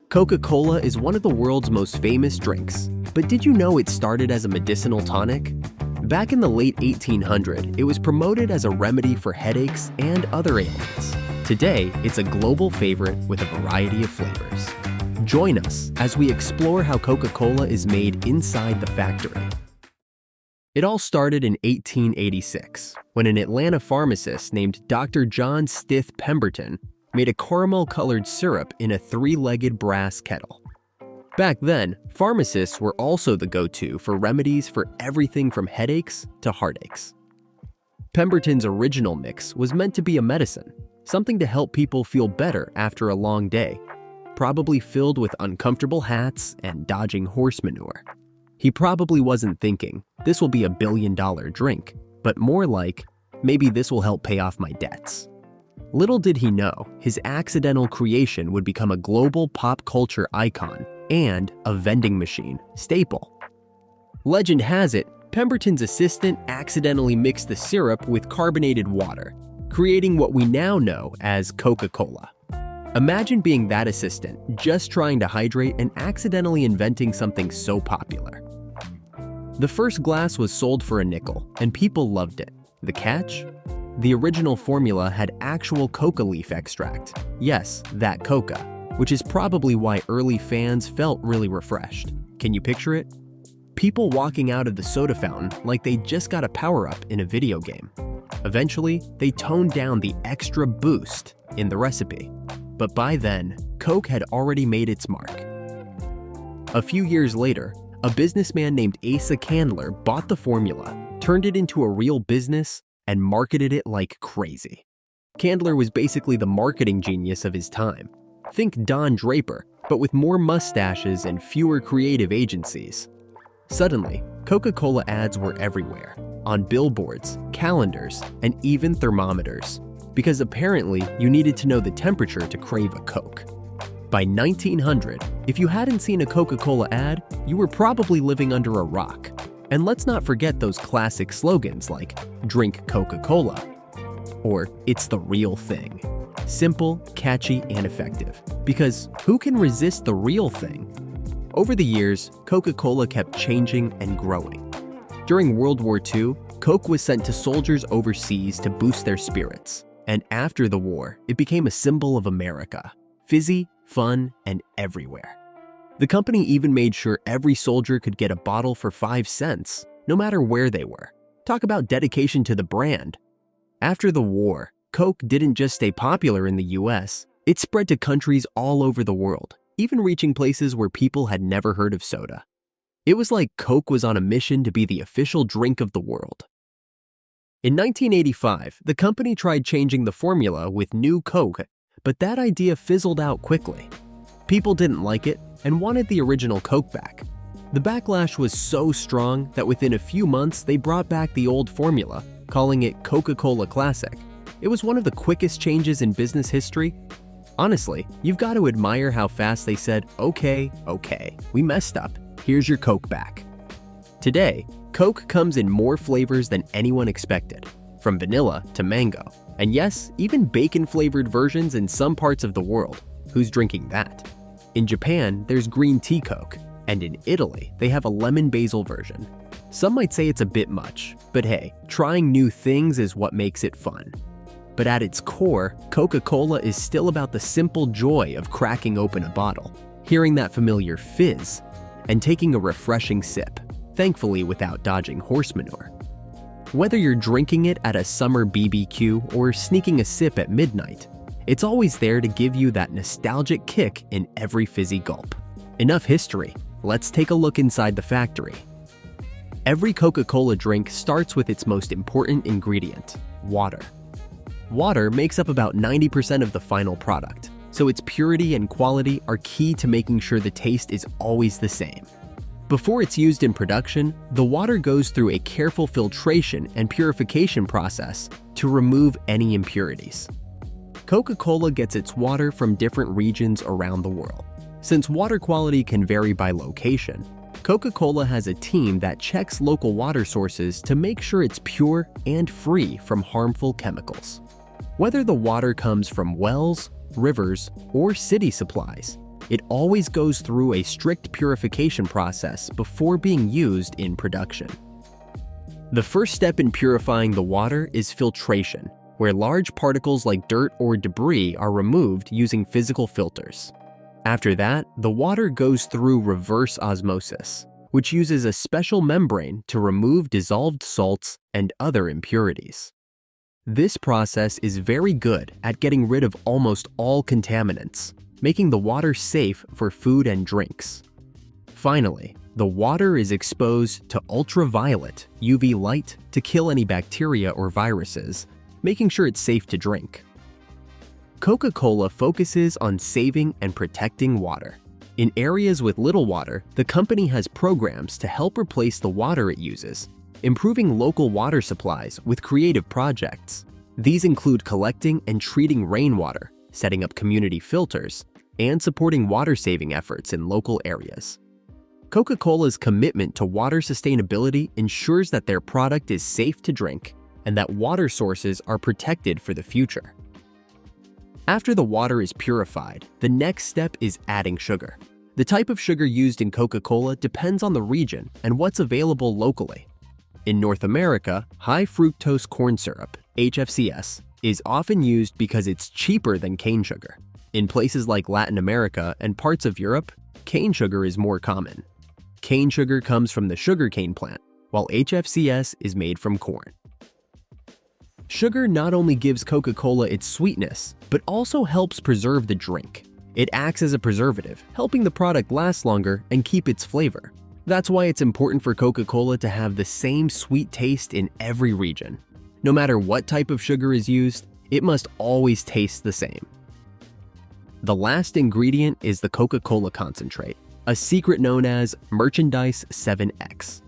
Coca-Cola is one of the world's most famous drinks, but did you know it started as a medicinal tonic? Back in the late 1800s, it was promoted as a remedy for headaches and other ailments. Today, it's a global favorite with a variety of flavors. Join us as we explore how Coca-Cola is made inside the factory. It all started in 1886, when an Atlanta pharmacist named Dr. John Stith Pemberton made a caramel-colored syrup in a three-legged brass kettle. Back then, pharmacists were also the go-to for remedies for everything from headaches to heartaches. Pemberton's original mix was meant to be a medicine, something to help people feel better after a long day, probably filled with uncomfortable hats and dodging horse manure. He probably wasn't thinking, this will be a billion-dollar drink, but more like, maybe this will help pay off my debts. Little did he know, his accidental creation would become a global pop culture icon and a vending machine staple. Legend has it, Pemberton's assistant accidentally mixed the syrup with carbonated water, creating what we now know as Coca-Cola. Imagine being that assistant, just trying to hydrate and accidentally inventing something so popular. The first glass was sold for a nickel, and people loved it. The catch? The original formula had actual coca leaf extract. Yes, that coca, which is probably why early fans felt really refreshed. Can you picture it? People walking out of the soda fountain like they just got a power-up in a video game. Eventually, they toned down the extra boost in the recipe. But by then, Coke had already made its mark. A few years later, a businessman named Asa Candler bought the formula, turned it into a real business, and marketed it like crazy. Candler was basically the marketing genius of his time. Think Don Draper, but with more mustaches and fewer creative agencies. Suddenly, Coca-Cola ads were everywhere, on billboards, calendars, and even thermometers, because apparently you needed to know the temperature to crave a Coke. By 1900, if you hadn't seen a Coca-Cola ad, you were probably living under a rock. And let's not forget those classic slogans like, "Drink Coca-Cola," or "It's the real thing." Simple, catchy, and effective. Because who can resist the real thing? Over the years, Coca-Cola kept changing and growing. During World War II, Coke was sent to soldiers overseas to boost their spirits. And after the war, it became a symbol of America. Fizzy, fun, and everywhere. The company even made sure every soldier could get a bottle for 5 cents, no matter where they were. Talk about dedication to the brand. After the war, Coke didn't just stay popular in the US, it spread to countries all over the world, even reaching places where people had never heard of soda. It was like Coke was on a mission to be the official drink of the world. In 1985, the company tried changing the formula with new Coke, but that idea fizzled out quickly. People didn't like it and wanted the original Coke back. The backlash was so strong that within a few months they brought back the old formula, calling it Coca-Cola Classic. It was one of the quickest changes in business history. Honestly, you've got to admire how fast they said, okay, we messed up, here's your Coke back. Today, Coke comes in more flavors than anyone expected, from vanilla to mango, and yes, even bacon-flavored versions in some parts of the world. Who's drinking that? In Japan, there's green tea Coke, and in Italy, they have a lemon basil version. Some might say it's a bit much, but hey, trying new things is what makes it fun. But at its core, Coca-Cola is still about the simple joy of cracking open a bottle, hearing that familiar fizz, and taking a refreshing sip, thankfully without dodging horse manure. Whether you're drinking it at a summer BBQ or sneaking a sip at midnight, it's always there to give you that nostalgic kick in every fizzy gulp. Enough history, let's take a look inside the factory. Every Coca-Cola drink starts with its most important ingredient, water. Water makes up about 90% of the final product, so its purity and quality are key to making sure the taste is always the same. Before it's used in production, the water goes through a careful filtration and purification process to remove any impurities. Coca-Cola gets its water from different regions around the world. Since water quality can vary by location, Coca-Cola has a team that checks local water sources to make sure it's pure and free from harmful chemicals. Whether the water comes from wells, rivers, or city supplies, it always goes through a strict purification process before being used in production. The first step in purifying the water is filtration, where large particles like dirt or debris are removed using physical filters. After that, the water goes through reverse osmosis, which uses a special membrane to remove dissolved salts and other impurities. This process is very good at getting rid of almost all contaminants, making the water safe for food and drinks. Finally, the water is exposed to ultraviolet UV light to kill any bacteria or viruses, making sure it's safe to drink. Coca-Cola focuses on saving and protecting water. In areas with little water, the company has programs to help replace the water it uses, improving local water supplies with creative projects. These include collecting and treating rainwater, setting up community filters, and supporting water-saving efforts in local areas. Coca-Cola's commitment to water sustainability ensures that their product is safe to drink and that water sources are protected for the future. After the water is purified, the next step is adding sugar. The type of sugar used in Coca-Cola depends on the region and what's available locally. In North America, high fructose corn syrup, HFCS, is often used because it's cheaper than cane sugar. In places like Latin America and parts of Europe, cane sugar is more common. Cane sugar comes from the sugarcane plant, while HFCS is made from corn. Sugar not only gives Coca-Cola its sweetness, but also helps preserve the drink. It acts as a preservative, helping the product last longer and keep its flavor. That's why it's important for Coca-Cola to have the same sweet taste in every region. No matter what type of sugar is used, it must always taste the same. The last ingredient is the Coca-Cola concentrate, a secret known as Merchandise 7X.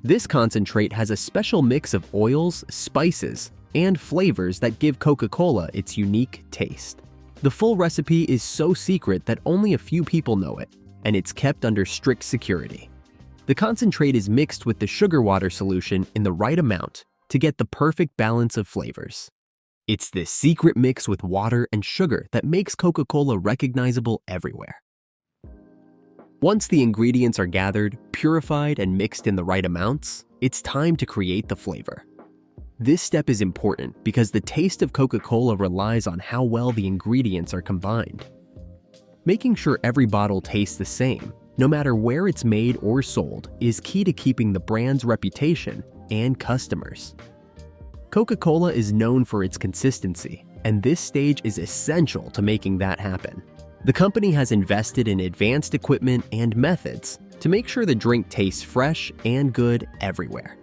This concentrate has a special mix of oils, spices, and flavors that give Coca-Cola its unique taste. The full recipe is so secret that only a few people know it, and it's kept under strict security. The concentrate is mixed with the sugar water solution in the right amount to get the perfect balance of flavors. It's this secret mix with water and sugar that makes Coca-Cola recognizable everywhere. Once the ingredients are gathered, purified, and mixed in the right amounts, it's time to create the flavor. This step is important because the taste of Coca-Cola relies on how well the ingredients are combined. Making sure every bottle tastes the same, no matter where it's made or sold, is key to keeping the brand's reputation and customers. Coca-Cola is known for its consistency, and this stage is essential to making that happen. The company has invested in advanced equipment and methods to make sure the drink tastes fresh and good everywhere.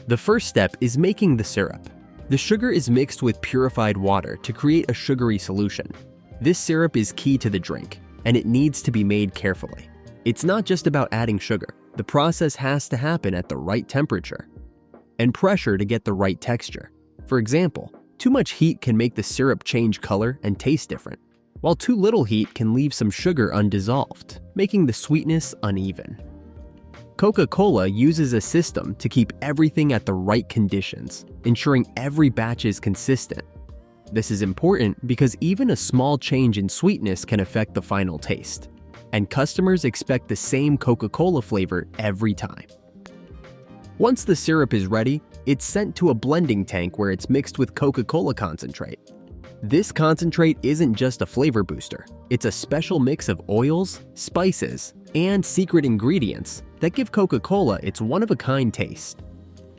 The first step is making the syrup. The sugar is mixed with purified water to create a sugary solution. This syrup is key to the drink, and it needs to be made carefully. It's not just about adding sugar. The process has to happen at the right temperature and pressure to get the right texture. For example, too much heat can make the syrup change color and taste different, while too little heat can leave some sugar undissolved, making the sweetness uneven. Coca-Cola uses a system to keep everything at the right conditions, ensuring every batch is consistent. This is important because even a small change in sweetness can affect the final taste, and customers expect the same Coca-Cola flavor every time. Once the syrup is ready, it's sent to a blending tank where it's mixed with Coca-Cola concentrate. This concentrate isn't just a flavor booster, it's a special mix of oils, spices, and secret ingredients that give Coca-Cola its one-of-a-kind taste.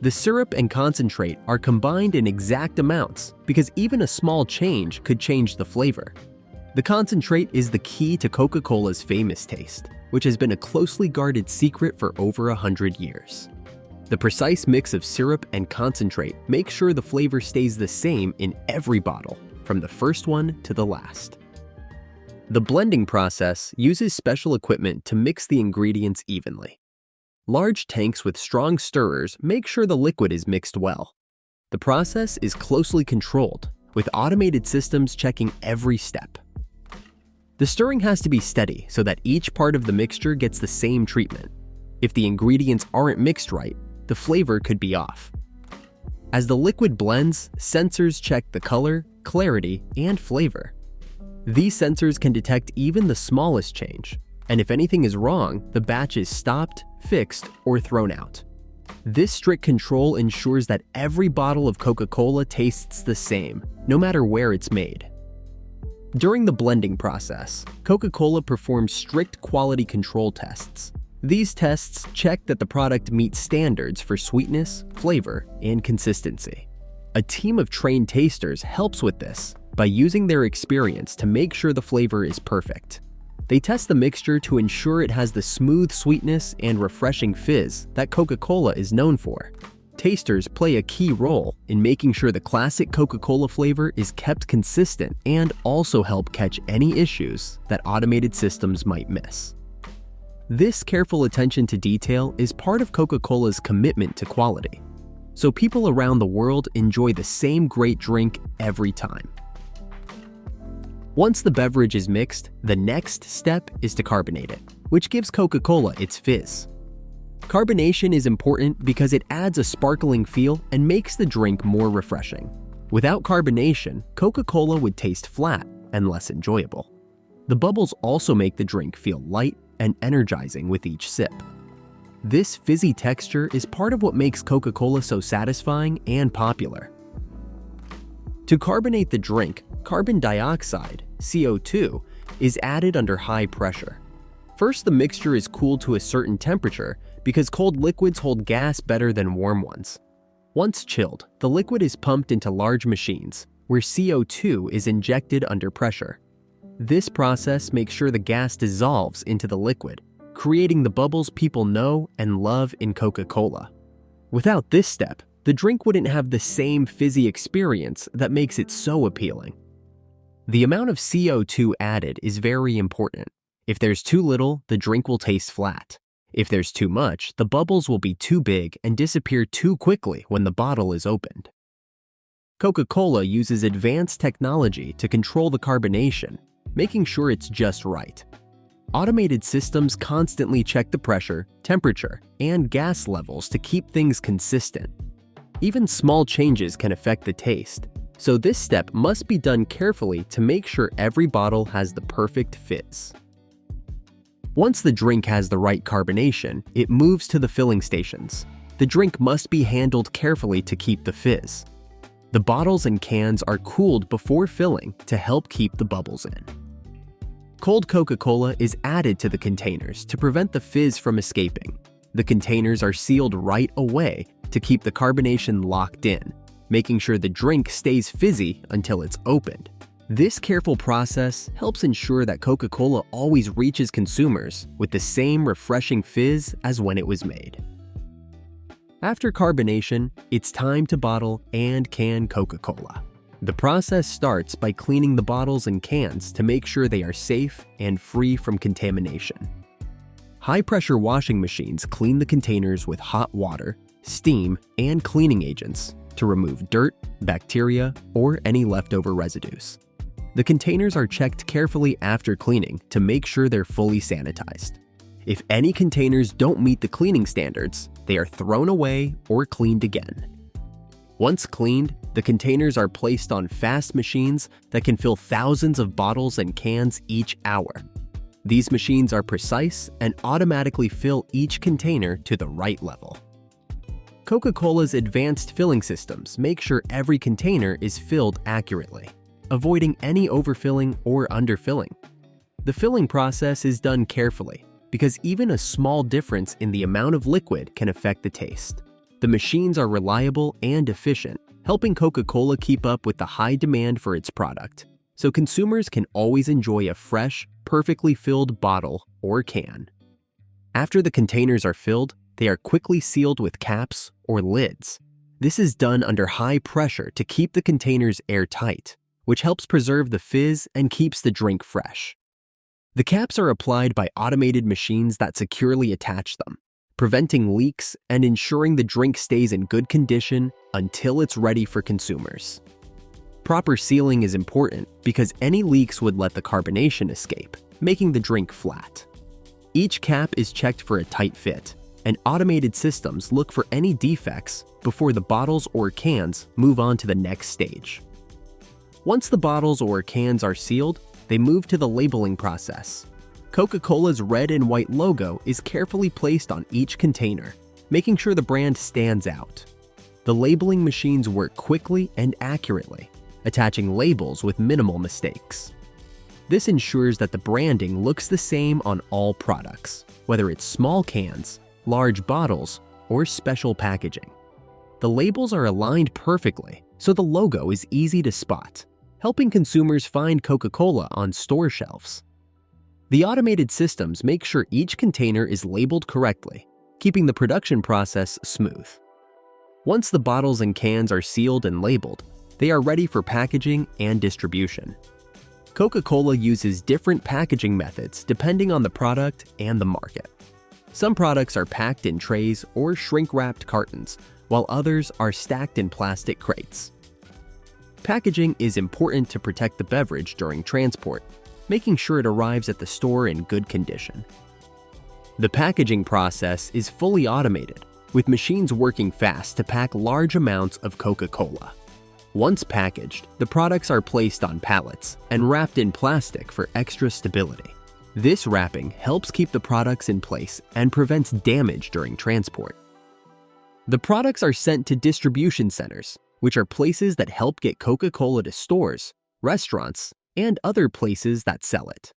The syrup and concentrate are combined in exact amounts because even a small change could change the flavor. The concentrate is the key to Coca-Cola's famous taste, which has been a closely guarded secret for over 100 years. The precise mix of syrup and concentrate makes sure the flavor stays the same in every bottle, from the first one to the last. The blending process uses special equipment to mix the ingredients evenly. Large tanks with strong stirrers make sure the liquid is mixed well. The process is closely controlled, with automated systems checking every step. The stirring has to be steady so that each part of the mixture gets the same treatment. If the ingredients aren't mixed right, the flavor could be off. As the liquid blends, sensors check the color, clarity, and flavor. These sensors can detect even the smallest change, and if anything is wrong, the batch is stopped, fixed, or thrown out. This strict control ensures that every bottle of Coca-Cola tastes the same, no matter where it's made. During the blending process, Coca-Cola performs strict quality control tests. These tests check that the product meets standards for sweetness, flavor, and consistency. A team of trained tasters helps with this by using their experience to make sure the flavor is perfect. They test the mixture to ensure it has the smooth sweetness and refreshing fizz that Coca-Cola is known for. Tasters play a key role in making sure the classic Coca-Cola flavor is kept consistent and also help catch any issues that automated systems might miss. This careful attention to detail is part of Coca-Cola's commitment to quality, so people around the world enjoy the same great drink every time. Once the beverage is mixed, the next step is to carbonate it, which gives Coca-Cola its fizz. Carbonation is important because it adds a sparkling feel and makes the drink more refreshing. Without carbonation, Coca-Cola would taste flat and less enjoyable. The bubbles also make the drink feel light and energizing with each sip. This fizzy texture is part of what makes Coca-Cola so satisfying and popular. To carbonate the drink, carbon dioxide, CO2, is added under high pressure. First, the mixture is cooled to a certain temperature because cold liquids hold gas better than warm ones. Once chilled, the liquid is pumped into large machines where CO2 is injected under pressure. This process makes sure the gas dissolves into the liquid, creating the bubbles people know and love in Coca-Cola. Without this step, the drink wouldn't have the same fizzy experience that makes it so appealing. The amount of CO2 added is very important. If there's too little, the drink will taste flat. If there's too much, the bubbles will be too big and disappear too quickly when the bottle is opened. Coca-Cola uses advanced technology to control the carbonation, making sure it's just right. Automated systems constantly check the pressure, temperature, and gas levels to keep things consistent. Even small changes can affect the taste, so this step must be done carefully to make sure every bottle has the perfect fizz. Once the drink has the right carbonation, it moves to the filling stations. The drink must be handled carefully to keep the fizz. The bottles and cans are cooled before filling to help keep the bubbles in. Cold Coca-Cola is added to the containers to prevent the fizz from escaping. The containers are sealed right away to keep the carbonation locked in, making sure the drink stays fizzy until it's opened. This careful process helps ensure that Coca-Cola always reaches consumers with the same refreshing fizz as when it was made. After carbonation, it's time to bottle and can Coca-Cola. The process starts by cleaning the bottles and cans to make sure they are safe and free from contamination. High-pressure washing machines clean the containers with hot water, steam, and cleaning agents to remove dirt, bacteria, or any leftover residues. The containers are checked carefully after cleaning to make sure they're fully sanitized. If any containers don't meet the cleaning standards, they are thrown away or cleaned again. Once cleaned, the containers are placed on fast machines that can fill thousands of bottles and cans each hour. These machines are precise and automatically fill each container to the right level. Coca-Cola's advanced filling systems make sure every container is filled accurately, avoiding any overfilling or underfilling. The filling process is done carefully because even a small difference in the amount of liquid can affect the taste. The machines are reliable and efficient, helping Coca-Cola keep up with the high demand for its product, so consumers can always enjoy a fresh, perfectly filled bottle or can. After the containers are filled, they are quickly sealed with caps or lids. This is done under high pressure to keep the containers airtight, which helps preserve the fizz and keeps the drink fresh. The caps are applied by automated machines that securely attach them, preventing leaks and ensuring the drink stays in good condition until it's ready for consumers. Proper sealing is important because any leaks would let the carbonation escape, making the drink flat. Each cap is checked for a tight fit, and automated systems look for any defects before the bottles or cans move on to the next stage. Once the bottles or cans are sealed, they move to the labeling process. Coca-Cola's red and white logo is carefully placed on each container, making sure the brand stands out. The labeling machines work quickly and accurately, attaching labels with minimal mistakes. This ensures that the branding looks the same on all products, whether it's small cans, large bottles, or special packaging. The labels are aligned perfectly, so the logo is easy to spot, helping consumers find Coca-Cola on store shelves. The automated systems make sure each container is labeled correctly, keeping the production process smooth. Once the bottles and cans are sealed and labeled, they are ready for packaging and distribution. Coca-Cola uses different packaging methods depending on the product and the market. Some products are packed in trays or shrink-wrapped cartons, while others are stacked in plastic crates. Packaging is important to protect the beverage during transport, making sure it arrives at the store in good condition. The packaging process is fully automated, with machines working fast to pack large amounts of Coca-Cola. Once packaged, the products are placed on pallets and wrapped in plastic for extra stability. This wrapping helps keep the products in place and prevents damage during transport. The products are sent to distribution centers, which are places that help get Coca-Cola to stores, restaurants, and other places that sell it.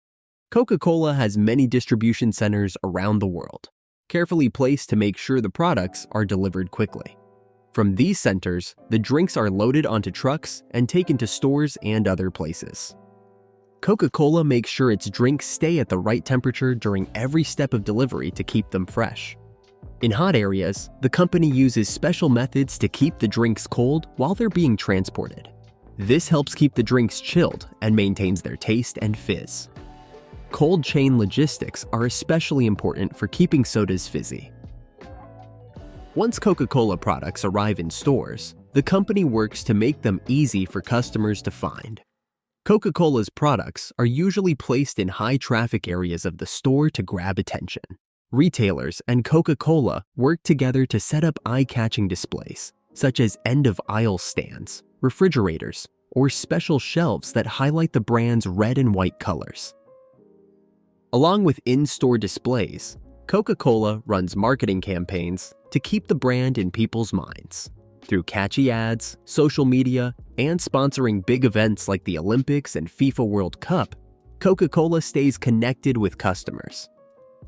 Coca-Cola has many distribution centers around the world, carefully placed to make sure the products are delivered quickly. From these centers, the drinks are loaded onto trucks and taken to stores and other places. Coca-Cola makes sure its drinks stay at the right temperature during every step of delivery to keep them fresh. In hot areas, the company uses special methods to keep the drinks cold while they're being transported. This helps keep the drinks chilled and maintains their taste and fizz. Cold chain logistics are especially important for keeping sodas fizzy. Once Coca-Cola products arrive in stores, the company works to make them easy for customers to find. Coca-Cola's products are usually placed in high-traffic areas of the store to grab attention. Retailers and Coca-Cola work together to set up eye-catching displays, such as end-of-aisle stands, refrigerators, or special shelves that highlight the brand's red and white colors. Along with in-store displays, Coca-Cola runs marketing campaigns to keep the brand in people's minds. Through catchy ads, social media, and sponsoring big events like the Olympics and FIFA World Cup, Coca-Cola stays connected with customers.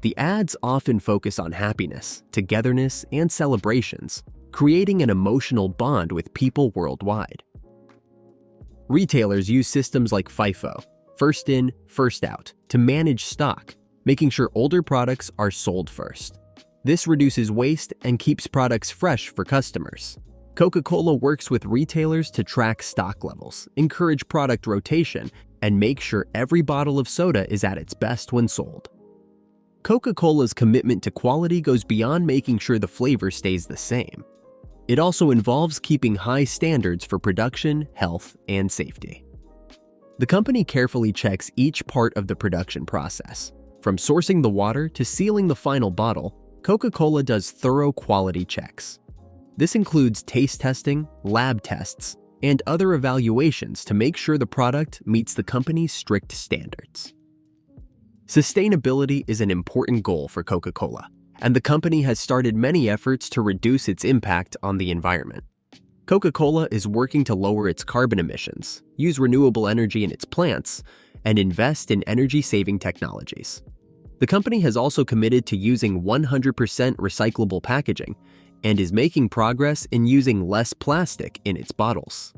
The ads often focus on happiness, togetherness, and celebrations, creating an emotional bond with people worldwide. Retailers use systems like FIFO, first in, first out, to manage stock, making sure older products are sold first. This reduces waste and keeps products fresh for customers. Coca-Cola works with retailers to track stock levels, encourage product rotation, and make sure every bottle of soda is at its best when sold. Coca-Cola's commitment to quality goes beyond making sure the flavor stays the same. It also involves keeping high standards for production, health, and safety. The company carefully checks each part of the production process. From sourcing the water to sealing the final bottle, Coca-Cola does thorough quality checks. This includes taste testing, lab tests, and other evaluations to make sure the product meets the company's strict standards. Sustainability is an important goal for Coca-Cola, and the company has started many efforts to reduce its impact on the environment. Coca-Cola is working to lower its carbon emissions, use renewable energy in its plants, and invest in energy-saving technologies. The company has also committed to using 100% recyclable packaging and is making progress in using less plastic in its bottles.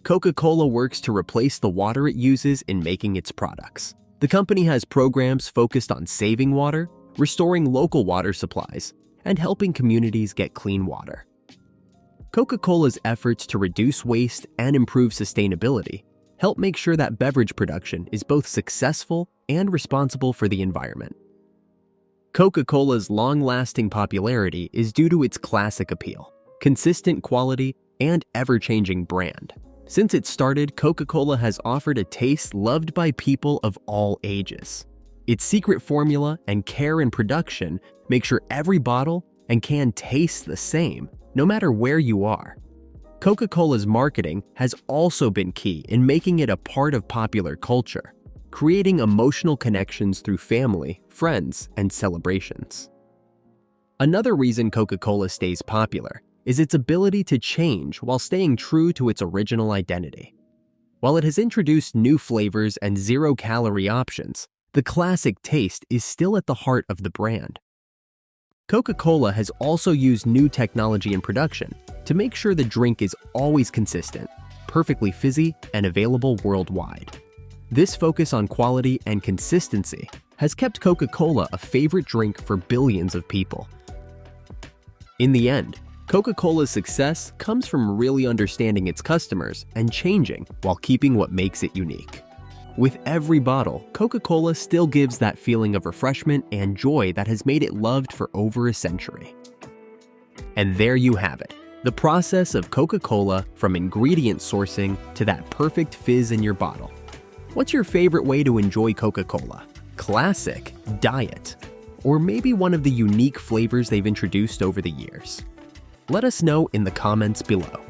Coca-Cola works to replace the water it uses in making its products. The company has programs focused on saving water, restoring local water supplies, and helping communities get clean water. Coca-Cola's efforts to reduce waste and improve sustainability help make sure that beverage production is both successful and responsible for the environment. Coca-Cola's long-lasting popularity is due to its classic appeal, consistent quality, and ever-changing brand. Since it started, Coca-Cola has offered a taste loved by people of all ages. Its secret formula and care in production make sure every bottle and can taste the same, no matter where you are. Coca-Cola's marketing has also been key in making it a part of popular culture. creating emotional connections through family, friends, and celebrations. Another reason Coca-Cola stays popular is its ability to change while staying true to its original identity. While it has introduced new flavors and zero-calorie options, the classic taste is still at the heart of the brand. Coca-Cola has also used new technology in production to make sure the drink is always consistent, perfectly fizzy, and available worldwide. This focus on quality and consistency has kept Coca-Cola a favorite drink for billions of people. In the end, Coca-Cola's success comes from really understanding its customers and changing while keeping what makes it unique. With every bottle, Coca-Cola still gives that feeling of refreshment and joy that has made it loved for over a century. And there you have it, the process of Coca-Cola from ingredient sourcing to that perfect fizz in your bottle. What's your favorite way to enjoy Coca-Cola? Classic, diet, or maybe one of the unique flavors they've introduced over the years? Let us know in the comments below.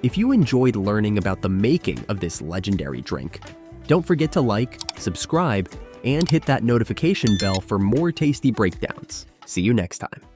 If you enjoyed learning about the making of this legendary drink, don't forget to like, subscribe, and hit that notification bell for more tasty breakdowns. See you next time.